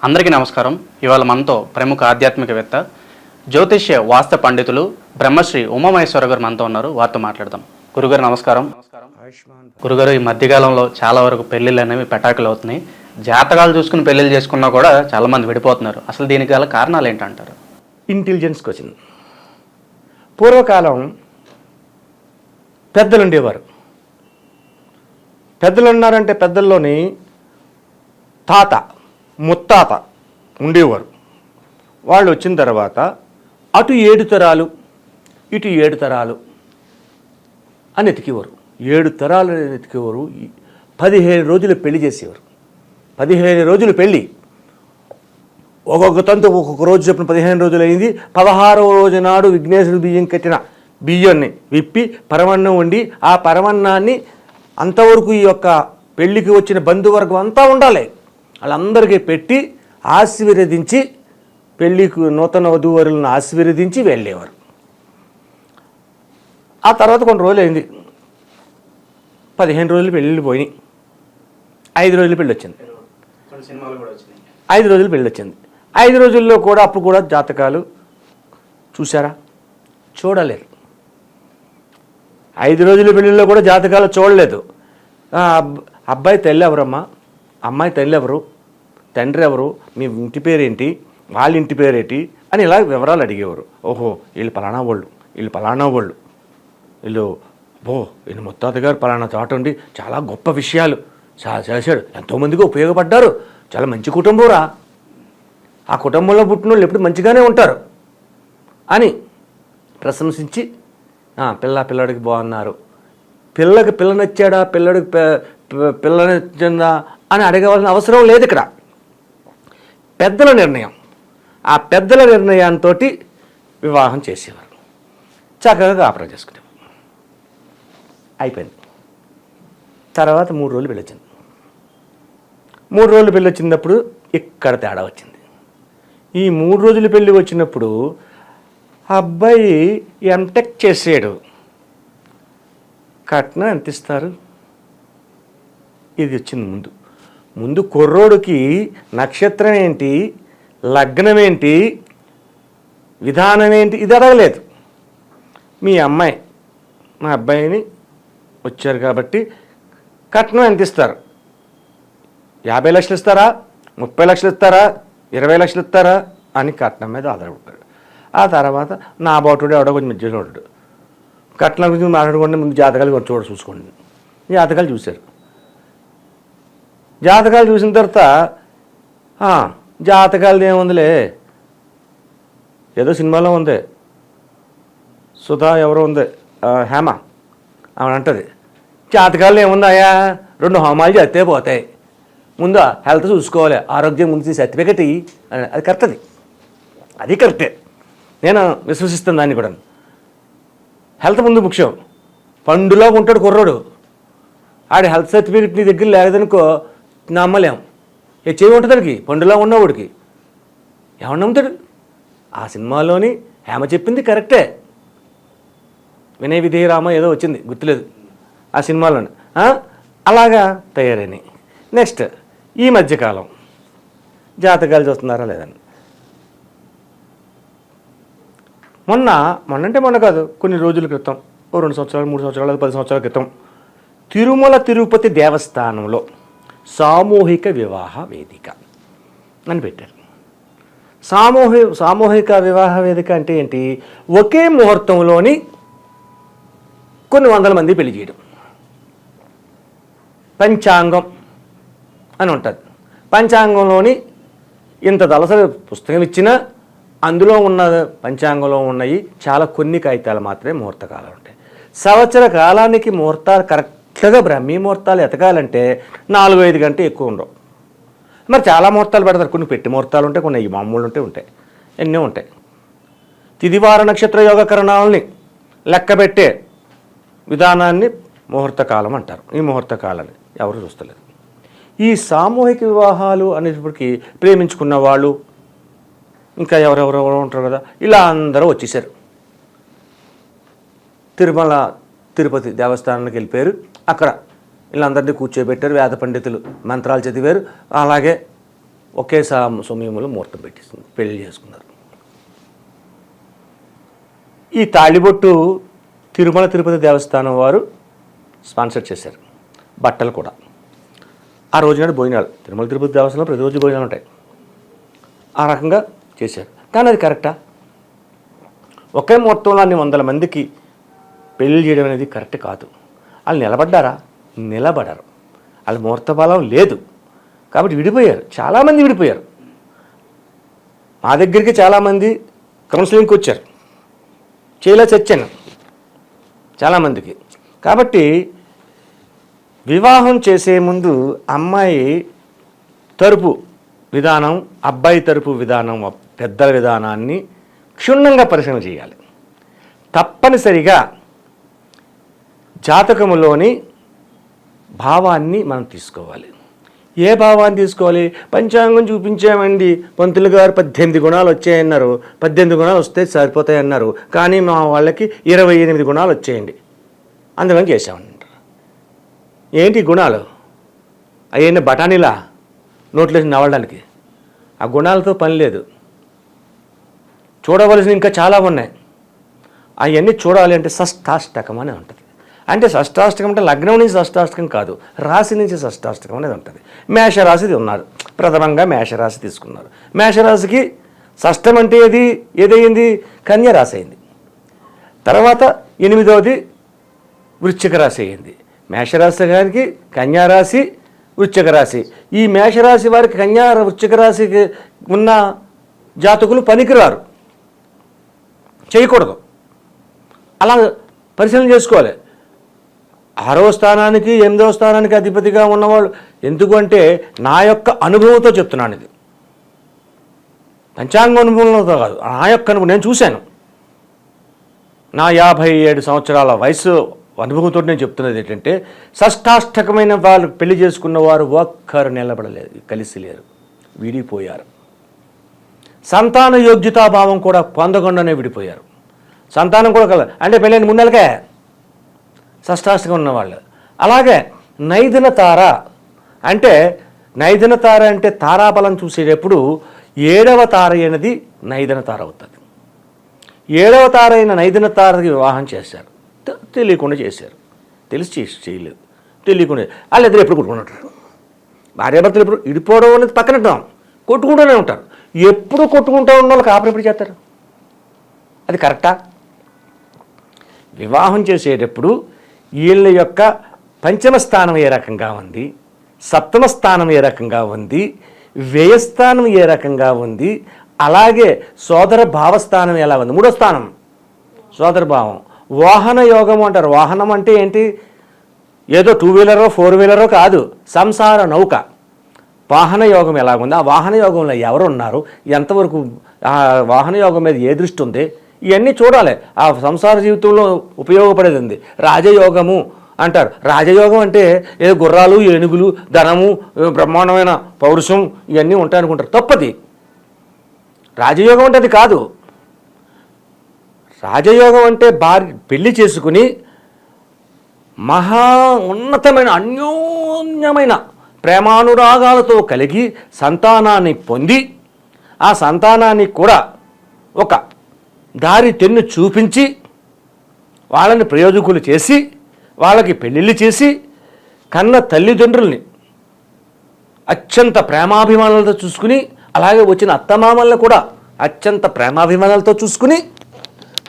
అందరికీ నమస్కారం. ఇవాళ మనతో ప్రముఖ ఆధ్యాత్మికవేత్త జ్యోతిష్య వాస్తు పండితులు బ్రహ్మశ్రీ ఉమామహేశ్వర గారు మనతో ఉన్నారు. వారితో మాట్లాడదాం. గురుగారు నమస్కారం. గురుగారు, ఈ మధ్యకాలంలో చాలా వరకు పెళ్ళిళ్ళు అనేవి పెటాకులు అవుతున్నాయి. జాతకాలు చూసుకుని పెళ్ళిళ్ళు చేసుకున్నా కూడా చాలామంది విడిపోతున్నారు. అసలు దీనికి గల కారణాలు ఏంటంటారు? Intelligence question. పూర్వకాలం పెద్దలు ఉండేవారు. పెద్దలు ఉన్నారంటే పెద్దల్లోని తాత ముత్తాత ఉండేవారు. వాళ్ళు వచ్చిన తర్వాత అటు 7 తరాలు ఇటు 7 తరాలు అని ఎతికేవారు. 7 తరాలు ఎతికేవారు. 15 రోజులు పెళ్లి చేసేవారు. 15 రోజులు పెళ్ళి, ఒక్కొక్క తంతు ఒక్కొక్క రోజు చెప్పిన 15 రోజులు అయింది. 16వ రోజు నాడు విఘ్నేశ్వరుడు బియ్యం కట్టిన బియ్యాన్ని విప్పి పరమన్నం వండి ఆ పరమన్నాన్ని అంతవరకు ఈ యొక్క పెళ్లికి వచ్చిన బంధువర్గం అంతా ఉండాలి, వాళ్ళందరికీ పెట్టి ఆశీర్వదించి పెళ్లికి నూతన వధూవరులను ఆశీర్వదించి వెళ్ళేవారు. ఆ తర్వాత కొన్ని రోజులు అయింది. 15 రోజులు పెళ్ళిళ్ళు పోయినాయి. 5 రోజులు పెళ్ళి వచ్చింది. 5 రోజులు పెళ్ళి వచ్చింది. 5 రోజుల్లో కూడా అప్పుడు కూడా జాతకాలు చూసారా? చూడలేరు. 5 రోజుల పెళ్ళిళ్ళలో కూడా జాతకాలు చూడలేదు. అబ్బాయి తల్లి ఎవరమ్మా, అమ్మాయి తల్లి ఎవరు, తండ్రి ఎవరు, మీ ఇంటి పేరేంటి, వాళ్ళ ఇంటి పేరేంటి అని ఇలా వివరాలు అడిగేవారు. ఓహో, వీళ్ళు పలానా వాళ్ళు, వీళ్ళు పలానా వాళ్ళు, వీళ్ళు ముత్తాత గారు పలానా చోట ఉండి చాలా గొప్ప విషయాలు చేశాడు, ఎంతోమందికి ఉపయోగపడ్డారు, చాలా మంచి కుటుంబం రా, ఆ కుటుంబంలో పుట్టిన వాళ్ళు ఎప్పుడు మంచిగానే ఉంటారు అని ప్రశంసించి పిల్లడికి బాగున్నారు, పిల్లకి పిల్ల నచ్చాడా, పిల్ల నచ్చిందా అని అడగవలసిన అవసరం లేదు. ఇక్కడ పెద్దల నిర్ణయం, ఆ పెద్దల నిర్ణయంతో వివాహం చేసేవారు. చక్కగా కాపురం చేసుకునేవారు. అయిపోయింది. తర్వాత 3 రోజులు పెళ్ళి వచ్చింది. 3 రోజులు పెళ్ళి వచ్చినప్పుడు ఇక్కడ తేడా వచ్చింది. ఈ 3 రోజులు పెళ్ళి వచ్చినప్పుడు అబ్బాయి ఎంటెక్ చేసాడు. కట్నం ఎంత ఇస్తారు? ఇది వచ్చింది. ముందు కుర్రోడికి నక్షత్రం ఏంటి, లగ్నం ఏంటి, విధానం ఏంటి, ఇది అడగలేదు. మీ అమ్మాయి మా అబ్బాయిని వచ్చారు కాబట్టి కట్నం ఎంత ఇస్తారు? 50 లక్షలు ఇస్తారా, 30 లక్షలు ఇస్తారా, 20 లక్షలు ఇస్తారా అని కట్నం మీద ఆధారపడ్డాడు. ఆ తర్వాత నా బాటుడు ఎవడో కొంచెం మధ్యలో ఉంటాడు. కట్నం గురించి మాట్లాడుకుంటే ముందు జాతకాలు కొంచెం చూసుకోండి. జాతకాలు చూశారు. జాతకాలు చూసిన తర్వాత జాతకాలది ఏముందిలే, ఏదో సినిమాలో ఉంది, సుధా ఎవరో ఉంది, హేమ ఆమె అంటది, జాతకాలు ఏముందాయా, 2 హోమాలు చేస్తే పోతాయి, ముందు హెల్త్ చూసుకోవాలి, ఆరోగ్యం ముందు సర్టిఫికెట్ ఇయ్యి అని. అది కరెక్ట్, అది కరెక్టే, నేను విశ్వసిస్తాను దాన్ని కూడా. హెల్త్ ముందు ముఖ్యం. పండులో ఉంటాడు కుర్రోడు, ఆడి హెల్త్ సర్టిఫికెట్ నీ దగ్గర లేదనుకో నమ్మలేం. చేయి ఉంటుంది దానికి, పండులో ఉన్నవాడికి ఎవరు నమ్ముతాడు? ఆ సినిమాలోని హేమ చెప్పింది కరెక్టే. వినయ విధేయరామ ఏదో వచ్చింది గుర్తులేదు ఆ సినిమాలోని. అలాగా తయారని. నెక్స్ట్ ఈ మధ్యకాలం జాతకాలు చూస్తున్నారా లేదని. మొన్న కాదు, కొన్ని రోజుల క్రితం, 2 సంవత్సరాలు 3 సంవత్సరాలు 10 సంవత్సరాల క్రితం తిరుమల తిరుపతి దేవస్థానంలో సామూహిక వివాహ వేదిక అని పెట్టారు. సామూహిక వివాహ వేదిక అంటే ఏంటి? ఒకే ముహూర్తంలోని కొన్ని వందల మంది పెళ్లి చేయడం. పంచాంగం అని ఉంటుంది. పంచాంగంలోని ఇంత దళసరి పుస్తకం ఇచ్చినా అందులో ఉన్న పంచాంగంలో ఉన్నాయి చాలా కొన్ని కాగితాలు మాత్రమే ముహూర్తకాలాలు ఉంటాయి. సంవత్సర కాలానికి ముహూర్తాలు కరెక్ట్గా బ్రహ్మీ ముహూర్తాలు ఎతకాలంటే 4-5 గంటలు ఎక్కువ ఉండవు. మరి చాలా ముహూర్తాలు పెడతారు. కొన్ని పెట్టి ముహూర్తాలు ఉంటాయి, కొన్ని మామూలు ఉంటాయి, ఎన్నో ఉంటాయి. తిదివార నక్షత్ర యోగకరణాలని లెక్కబెట్టే విధానాన్ని ముహూర్తకాలం అంటారు. ఈ ముహూర్తకాలాన్ని ఎవరు చూస్తలేదు. ఈ సామూహిక వివాహాలు అనేటప్పటికీ ప్రేమించుకున్న వాళ్ళు ఇంకా ఎవరెవరో ఉంటారు కదా, ఇలా అందరూ వచ్చేసారు. తిరుమల తిరుపతి దేవస్థానానికి వెళ్ళిపోయారు. అక్కడ వీళ్ళందరినీ కూర్చోబెట్టారు. వేద పండితులు మంత్రాలు చదివారు. అలాగే ఒకే సమయంలో ముహూర్తం పెట్టేసింది, పెళ్లి చేసుకున్నారు. ఈ తాళిబొట్టు తిరుమల తిరుపతి దేవస్థానం వారు స్పాన్సర్ చేశారు, బట్టలు కూడా. ఆ రోజునాడు భోజనాలు, తిరుమల తిరుపతి దేవస్థానంలో ప్రతిరోజు భోజనాలు ఉంటాయి. ఆ రకంగా చేశారు. కానీ అది కరెక్టా? ఒకే ముహూర్తంలో అన్ని 100 మందికి పెళ్లి చేయడం అనేది కరెక్ట్ కాదు. వాళ్ళు నిలబడ్డారా? నిలబడరు. వాళ్ళ ముహూర్త బలం లేదు కాబట్టి విడిపోయారు. చాలామంది విడిపోయారు. మా దగ్గరికి చాలామంది కౌన్సిలింగ్కి వచ్చారు, చేయలే చచ్చాను చాలామందికి. కాబట్టి వివాహం చేసే ముందు అమ్మాయి తరపు విధానం, అబ్బాయి తరపు విధానం, పెద్దల విధానాన్ని క్షుణ్ణంగా పరిశీలన చేయాలి. తప్పనిసరిగా జాతకములోని భావాన్ని మనం తీసుకోవాలి. ఏ భావాన్ని తీసుకోవాలి? పంచాంగం చూపించామండి, పంతులు గారు 18 గుణాలు వచ్చాయన్నారు, 18 గుణాలు వస్తే సరిపోతాయి అన్నారు, కానీ మా వాళ్ళకి 28 గుణాలు వచ్చాయండి, అందుకని చేసామంటారు. ఏంటి గుణాలు? అవన్నీ బఠానీలా నోట్లేసి నవ్వడానికి? ఆ గుణాలతో పని లేదు. చూడవలసిన ఇంకా చాలా ఉన్నాయి. అవన్నీ చూడాలి అంటే షష్టాష్టకం అని ఉంటుంది. అంటే షష్టాష్టకం అంటే లగ్నం నుంచి షష్టాష్టకం కాదు, రాశి నుంచి షష్టాష్టకం అనేది ఉంటుంది. మేషరాశిది ఉన్నారు, ప్రథమంగా మేషరాశి తీసుకున్నారు. మేషరాశికి షష్టం అంటే ఏదైంది? కన్యరాశి అయింది. తర్వాత 8వది వృశ్చిక రాశి అయింది. మేషరాశి గారికి కన్యారాశి, వృశ్చిక రాశి. ఈ మేషరాశి వారికి వృశ్చిక రాశికి ఉన్న జాతకులు పనికిరారు, చేయకూడదు. అలా పరిశీలన చేసుకోవాలి. 6వ స్థానానికి 8వ స్థానానికి అధిపతిగా ఉన్నవాళ్ళు. ఎందుకంటే నా యొక్క అనుభవంతో చెప్తున్నాను, ఇది పంచాంగ అనుభవంతో కాదు, నా యొక్క అనుభవం. నేను చూశాను. నా 57 సంవత్సరాల వయసు అనుభవంతో నేను చెప్తున్నది ఏంటంటే, షష్టాష్టకమైన వాళ్ళు పెళ్లి చేసుకున్న వారు ఒక్కరు నిలబడలేదు, కలిసి లేరు, విడిపోయారు. సంతాన యోగ్యతాభావం కూడా పొందకుండానే విడిపోయారు. సంతానం కూడా కల అంటే పెళ్ళైన 3 నెలలకే షష్టాష్టకం ఉన్నవాళ్ళు. అలాగే నైదిన తార అంటే తారాబలం చూసేటప్పుడు 7వ తార అయినది నైదిన తార అవుతుంది. 7వ తార అయిన నైదిన తారకి వివాహం చేశారు, తెలియకుండా చేశారు. తెలిసి చేయలేదు, తెలియకుండా. వాళ్ళిద్దరు ఎప్పుడు కొట్టుకుంటారు. భార్యాభర్తలు ఎప్పుడు ఇడిపోవడం అనేది పక్కనట్టాం, కొట్టుకుంటూనే ఉంటారు. ఎప్పుడు కొట్టుకుంటూ ఉన్న వాళ్ళు కాపురం ఎప్పుడు చేస్తారు? అది కరెక్టా? వివాహం చేసేటప్పుడు వీళ్ళ యొక్క పంచమ స్థానం ఏ రకంగా ఉంది, సప్తమ స్థానం ఏ రకంగా ఉంది, వ్యయస్థానం ఏ రకంగా ఉంది, అలాగే సోదర భావస్థానం ఎలా ఉంది, 3వ స్థానం సోదర భావం. వాహన యోగం అంటారు. వాహనం అంటే ఏంటి? ఏదో 2 వీలరో 4 వీలరో కాదు, సంసార నౌక. వాహన యోగం ఎలాగుంది, ఆ వాహన యోగంలో ఎవరు ఉన్నారు, ఎంతవరకు ఆ వాహన యోగం మీద ఏ దృష్టి ఉంది, ఇవన్నీ చూడాలి. ఆ సంసార జీవితంలో ఉపయోగపడేది ఉంది. రాజయోగము అంటారు. రాజయోగం అంటే ఏదో గుర్రాలు, ఏనుగులు, ధనము, బ్రహ్మాండమైన పౌరుషం ఇవన్నీ ఉంటాయనుకుంటారు. తప్పది. రాజయోగం అంటే అది కాదు. రాజయోగం అంటే పెళ్లి చేసుకుని మహా ఉన్నతమైన అన్యోన్యమైన ప్రేమానురాగాలతో కలిగి సంతానాన్ని పొంది, ఆ సంతానాన్ని కూడా ఒక దారి తెన్ను చూపించి వాళ్ళని ప్రయోజకులు చేసి, వాళ్ళకి పెళ్ళిళ్ళు చేసి, కన్న తల్లిదండ్రుల్ని అత్యంత ప్రేమాభిమానాలతో చూసుకుని, అలాగే వచ్చిన అత్తమామల్ని కూడా అత్యంత ప్రేమాభిమానాలతో చూసుకుని,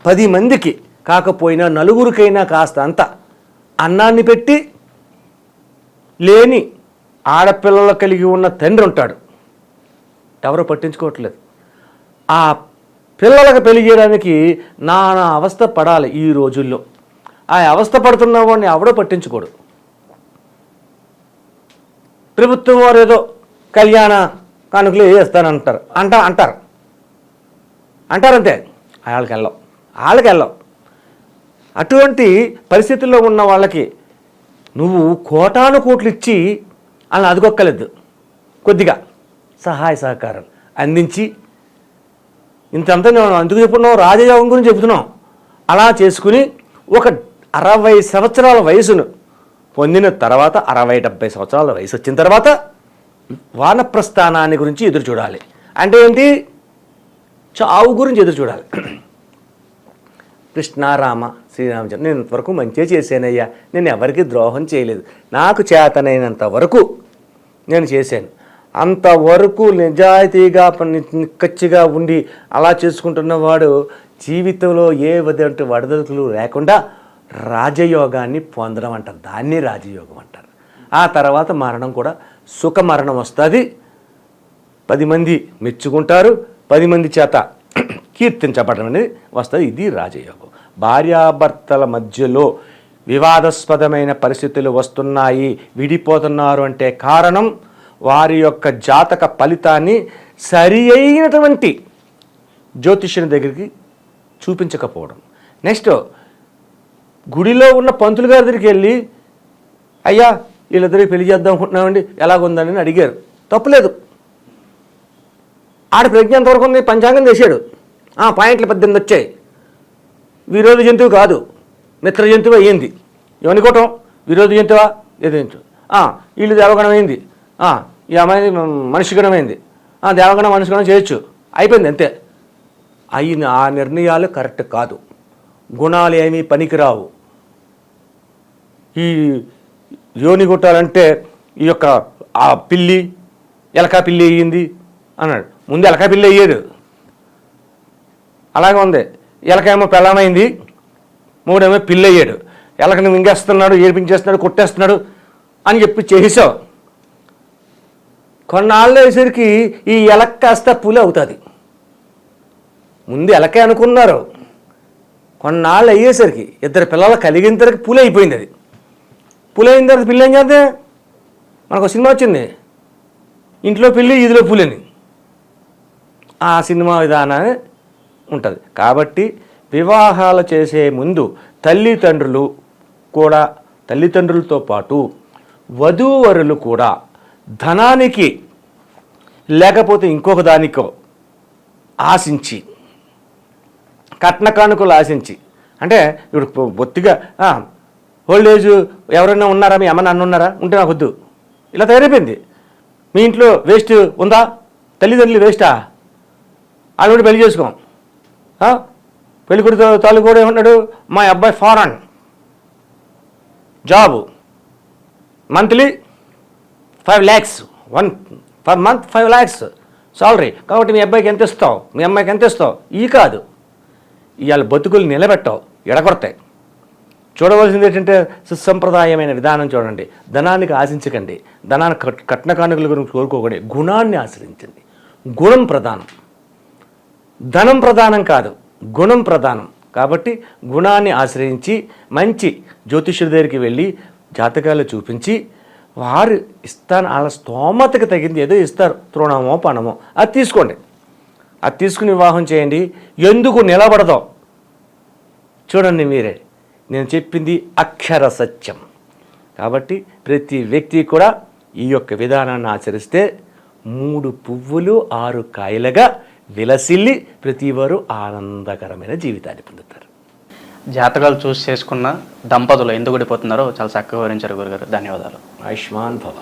10 మందికి కాకపోయినా 4గురికైనా కాస్త అంత అన్నాన్ని పెట్టి, లేని ఆడపిల్లలు కలిగి ఉన్న తండ్రి ఉంటాడు, ఎవరో పట్టించుకోవట్లేదు. ఆ పిల్లలకు పెళ్లి చేయడానికి నానా అవస్థ పడాలి ఈ రోజుల్లో. ఆ అవస్థ పడుతున్న వాడిని ఎవడో పట్టించుకోడు. ప్రభుత్వం వారు ఏదో కళ్యాణ కానుకలు వేస్తానంటారు, అంటారంతే. వాళ్ళకి వెళ్ళవు. అటువంటి పరిస్థితుల్లో ఉన్న వాళ్ళకి నువ్వు కోటాను కోట్లు ఇచ్చి వాళ్ళని అదుకొక్కలేదు. కొద్దిగా సహాయ సహకారాలు అందించి, ఇంతంతా నేను అందుకు చెప్పుకున్నాం, రాజయోగం గురించి చెబుతున్నాం. అలా చేసుకుని ఒక 60 సంవత్సరాల వయసును పొందిన తర్వాత, 60-70 సంవత్సరాల వయసు వచ్చిన తర్వాత వానప్రస్థానాన్ని గురించి ఎదురు చూడాలి. అంటే ఏంటి? చావు గురించి ఎదురు చూడాలి. కృష్ణారామ శ్రీరామచంద్ర, నేను ఇంతవరకు మంచిగా చేశానయ్యా, నేను ఎవరికి ద్రోహం చేయలేదు, నాకు చేతనైనంత వరకు నేను చేశాను, అంతవరకు నిజాయితీగా నిక్కచ్చిగా ఉండి అలా చేసుకుంటున్నవాడు జీవితంలో ఏ విధంగా వడదలుకులు లేకుండా రాజయోగాన్ని పొందడం అంటారు. దాన్ని రాజయోగం అంటారు. ఆ తర్వాత మరణం కూడా సుఖ మరణం వస్తుంది. 10 మంది మెచ్చుకుంటారు, 10 మంది చేత కీర్తించబడడం అనేది వస్తుంది. ఇది రాజయోగం. భార్యాభర్తల మధ్యలో వివాదాస్పదమైన పరిస్థితులు వస్తున్నాయి, విడిపోతున్నారు అంటే కారణం వారి యొక్క జాతక ఫలితాన్ని సరి అయినటువంటి జ్యోతిష్యుని దగ్గరికి చూపించకపోవడం. నెక్స్ట్, గుడిలో ఉన్న పంతులు గారి దగ్గరికి వెళ్ళి, అయ్యా వీళ్ళిద్దరికి పెళ్లి చేద్దాం అనుకుంటున్నామండి, ఎలాగుందని అడిగారు, తప్పులేదు. ఆడ ప్రజ్ఞ ఎంతవరకు ఉంది? పంచాంగం చేశాడు, పాయింట్లు 18 వచ్చాయి. విరోధ జంతువు కాదు, మిత్ర జంతువు అయ్యింది. ఏమనుకోవటం? విరోధ జంతువా? ఏదో జంతువు. వీళ్ళు దేవగణం అయింది, ఈ అమ్మాయి మనిషిగణం అయింది, దేవగణం మనిషిగణం చేయొచ్చు, అయిపోయింది అంతే. అయిన ఆ నిర్ణయాలు కరెక్ట్ కాదు. గుణాలు ఏమీ పనికిరావు. ఈ యోని కొట్టాలంటే ఈ యొక్క ఆ పిల్లి ఎలకా పిల్లి అయ్యింది అన్నాడు. ముందు ఎలకా పిల్లి అయ్యాడు, అలాగే ఉంది. ఎలకేమో పెళ్ళమైంది, మూడేమో పిల్లి అయ్యాడు. ఎలకని మింగేస్తున్నాడు, ఏడిపించేస్తున్నాడు, కొట్టేస్తున్నాడు అని చెప్పి చేసావు. కొన్నాళ్ళు అయ్యేసరికి ఈ ఎలక కాస్త పులి అవుతుంది. ముందు ఎలకే అనుకున్నారు, కొన్నాళ్ళు అయ్యేసరికి 2 పిల్లలు కలిగిన తర్వాత పులి అయిపోయింది. అది పులి అయిన తర్వాత పిల్లి ఏం చేద్దే? మనకు సినిమా వచ్చింది, ఇంట్లో పిల్లి ఇదిలో పులి అని. ఆ సినిమా విధానాన్ని ఉంటుంది. కాబట్టి వివాహాలు చేసే ముందు తల్లిదండ్రులతో పాటు వధూవరులు కూడా ధనానికి లేకపోతే ఇంకొక దానికో ఆశించి, కట్న కానుకలు ఆశించి, అంటే ఇప్పుడు బొత్తిగా ఓల్డ్ ఏజ్ ఎవరైనా ఉన్నారా, మీ అమ్మ నాన్న ఉన్నారా, ఉంటే నాకు వద్దు, ఇలా తయారైపోయింది. మీ ఇంట్లో వేస్ట్ ఉందా? తల్లిదండ్రులు వేస్టా? ఆవిడ పెళ్లి చేసుకోం. పెళ్ళికొడుకు తాలూకు కూడా ఏమన్నాడు, మా అబ్బాయి foreign job, monthly 5 lakhs, 1 per month 5 lakhs salary, కాబట్టి మీ అబ్బాయికి ఎంత ఇస్తావు, మీ అమ్మాయికి ఎంత ఇస్తావు? ఈ కాదు, ఇవాళ బతుకులు నిలబెట్టావు, ఎడగొడతాయి. చూడవలసింది ఏంటంటే సుసంప్రదాయమైన విధానం చూడండి. ధనానికి ఆశించకండి, ధనాన్ని కట్న కానుకల గురించి కోరుకోకండి, గుణాన్ని ఆశ్రయించండి. గుణం ప్రధానం, ధనం ప్రధానం కాదు, గుణం ప్రధానం. కాబట్టి గుణాన్ని ఆశ్రయించి మంచి జ్యోతిష్యుడి దగ్గరికి వెళ్ళి జాతకాలు చూపించి వారు ఇస్తాను, వాళ్ళ స్తోమతకి తగింది ఏదో ఇస్తారు, తృణమో పణమో, అది తీసుకోండి. అది తీసుకుని వివాహం చేయండి. ఎందుకు నిలబడదాం చూడండి మీరే. నేను చెప్పింది అక్షర సత్యం. కాబట్టి ప్రతి వ్యక్తి కూడా ఈ యొక్క విధానాన్ని ఆచరిస్తే 3 పువ్వులు 6 కాయలుగా విలసిల్లి ప్రతివారు ఆనందకరమైన జీవితాన్ని పొందుతారు. జాతకాలు చూసి చేసుకున్న దంపతులు ఎందుకు విడిపోతున్నారో చాలా చక్కగా వివరించారు గురుగారు. ధన్యవాదాలు. ఆయుష్మాన్ భవ.